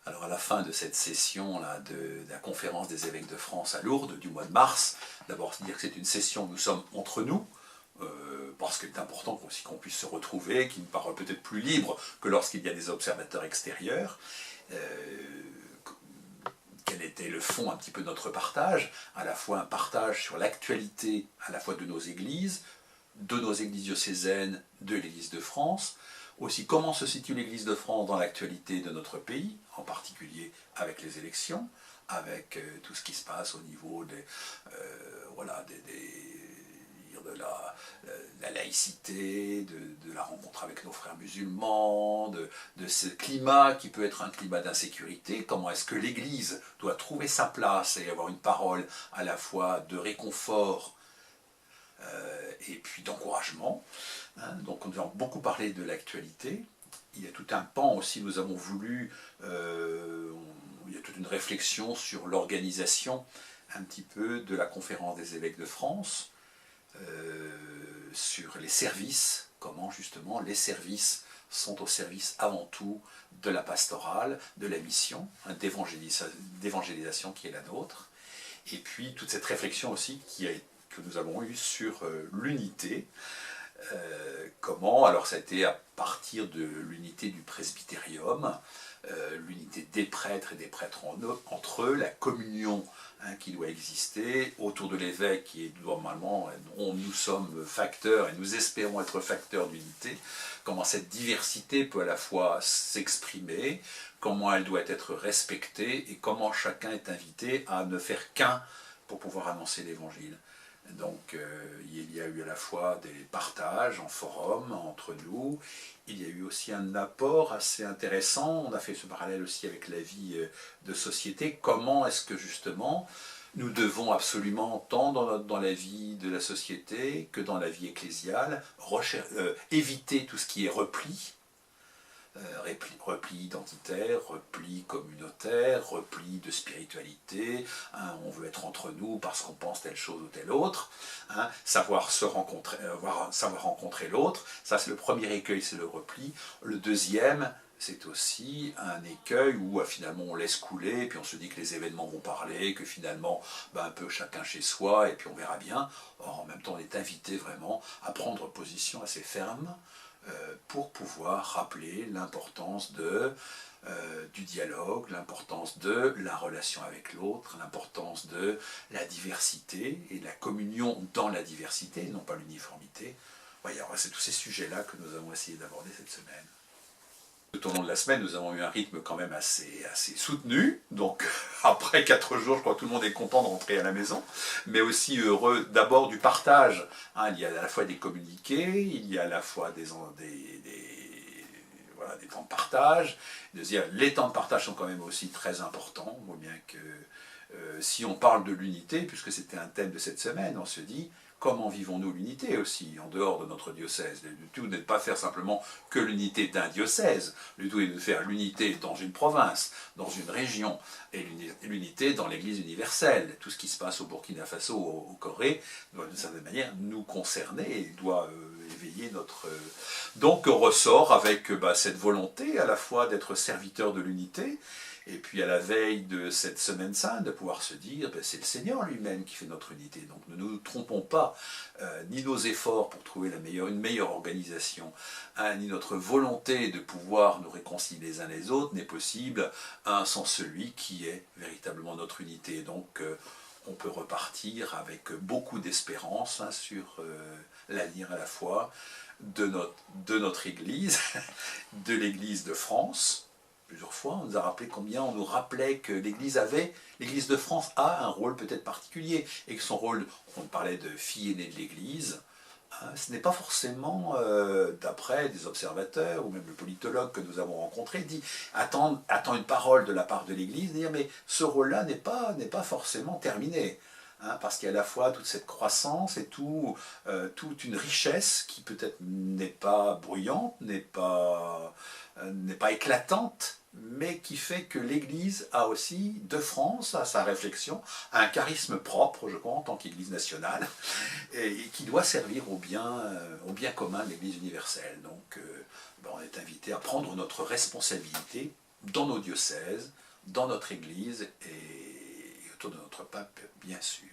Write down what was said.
Alors à la fin de cette session là, de la conférence des évêques de France à Lourdes du mois de mars, d'abord dire que c'est une session où nous sommes entre nous, parce qu'il est important aussi qu'on puisse se retrouver, qu'il y ait une parole peut-être plus libre que lorsqu'il y a des observateurs extérieurs. Quel était le fond un petit peu de notre partage, à la fois un partage sur l'actualité à la fois de nos églises diocésaines, de l'Église de France, aussi comment se situe l'Église de France dans l'actualité de notre pays, en particulier avec les élections, avec tout ce qui se passe au niveau de la laïcité, de la rencontre avec nos frères musulmans, de ce climat qui peut être un climat d'insécurité, comment est-ce que l'Église doit trouver sa place et avoir une parole à la fois de réconfort et puis d'encouragement. Donc nous avons beaucoup parlé de l'actualité. Il y a tout un pan aussi, nous avons voulu, il y a toute une réflexion sur l'organisation un petit peu de la conférence des évêques de France, sur les services, comment justement les services sont au service avant tout de la pastorale, de la mission, d'évangélisation qui est la nôtre. Et puis toute cette réflexion aussi que nous avons eue sur l'unité. Comment, alors ça a été à partir de l'unité du presbytérium, l'unité des prêtres et des prêtres entre eux, la communion qui doit exister autour de l'évêque qui est normalement, dont nous sommes facteurs et nous espérons être facteurs d'unité, comment cette diversité peut à la fois s'exprimer, comment elle doit être respectée et comment chacun est invité à ne faire qu'un pour pouvoir annoncer l'évangile. Donc il y a eu à la fois des partages en forum entre nous, il y a eu aussi un apport assez intéressant, on a fait ce parallèle aussi avec la vie de société, comment est-ce que justement nous devons absolument, tant dans la vie de la société que dans la vie ecclésiale, éviter tout ce qui est repli identitaire, repli communautaire, repli de spiritualité, on veut être entre nous parce qu'on pense telle chose ou telle autre, savoir se rencontrer, savoir rencontrer l'autre, ça c'est le premier écueil, c'est le repli. Le deuxième, c'est aussi un écueil où finalement on laisse couler, et puis on se dit que les événements vont parler, que finalement un peu chacun chez soi, et puis on verra bien. Or en même temps on est invité vraiment à prendre position assez ferme, pour pouvoir rappeler l'importance du dialogue, l'importance de la relation avec l'autre, l'importance de la diversité et de la communion dans la diversité, non pas l'uniformité. Voyez, c'est tous ces sujets-là que nous avons essayé d'aborder cette semaine. Tout au long de la semaine, nous avons eu un rythme quand même assez soutenu, donc après 4 jours, je crois que tout le monde est content de rentrer à la maison, mais aussi heureux d'abord du partage. Il y a à la fois des communiqués, il y a à la fois des temps de partage. Les temps de partage sont quand même aussi très importants. On voit bien que si on parle de l'unité, puisque c'était un thème de cette semaine, on se dit comment vivons-nous l'unité aussi, en dehors de notre diocèse. Le tout n'est de pas faire simplement que l'unité d'un diocèse, le tout est de faire l'unité dans une province, dans une région, et l'unité dans l'Église universelle. Tout ce qui se passe au Burkina Faso, au Corée, doit d'une certaine manière nous concerner et doit éveiller notre... Donc on ressort avec cette volonté à la fois d'être serviteur de l'unité, et puis à la veille de cette semaine sainte, de pouvoir se dire, c'est le Seigneur lui-même qui fait notre unité. Donc ne nous trompons pas, ni nos efforts pour trouver une meilleure organisation, ni notre volonté de pouvoir nous réconcilier les uns les autres n'est possible sans celui qui est véritablement notre unité. Donc on peut repartir avec beaucoup d'espérance sur l'avenir à la fois de notre Église, de l'Église de France. Plusieurs fois, on nous a rappelé on nous rappelait que l'Église de France a un rôle peut-être particulier, et que son rôle, on parlait de fille aînée de l'Église, ce n'est pas forcément, d'après des observateurs, ou même le politologue que nous avons rencontré, attend une parole de la part de l'Église, dire mais ce rôle-là n'est pas forcément terminé. Parce qu'il y a à la fois toute cette croissance et toute une richesse qui peut-être n'est pas bruyante, n'est pas éclatante, mais qui fait que l'Église a aussi, de France, à sa réflexion, un charisme propre, je crois, en tant qu'Église nationale, et qui doit servir au bien commun de l'Église universelle. Donc, on est invité à prendre notre responsabilité dans nos diocèses, dans notre Église et autour de notre pape, bien sûr.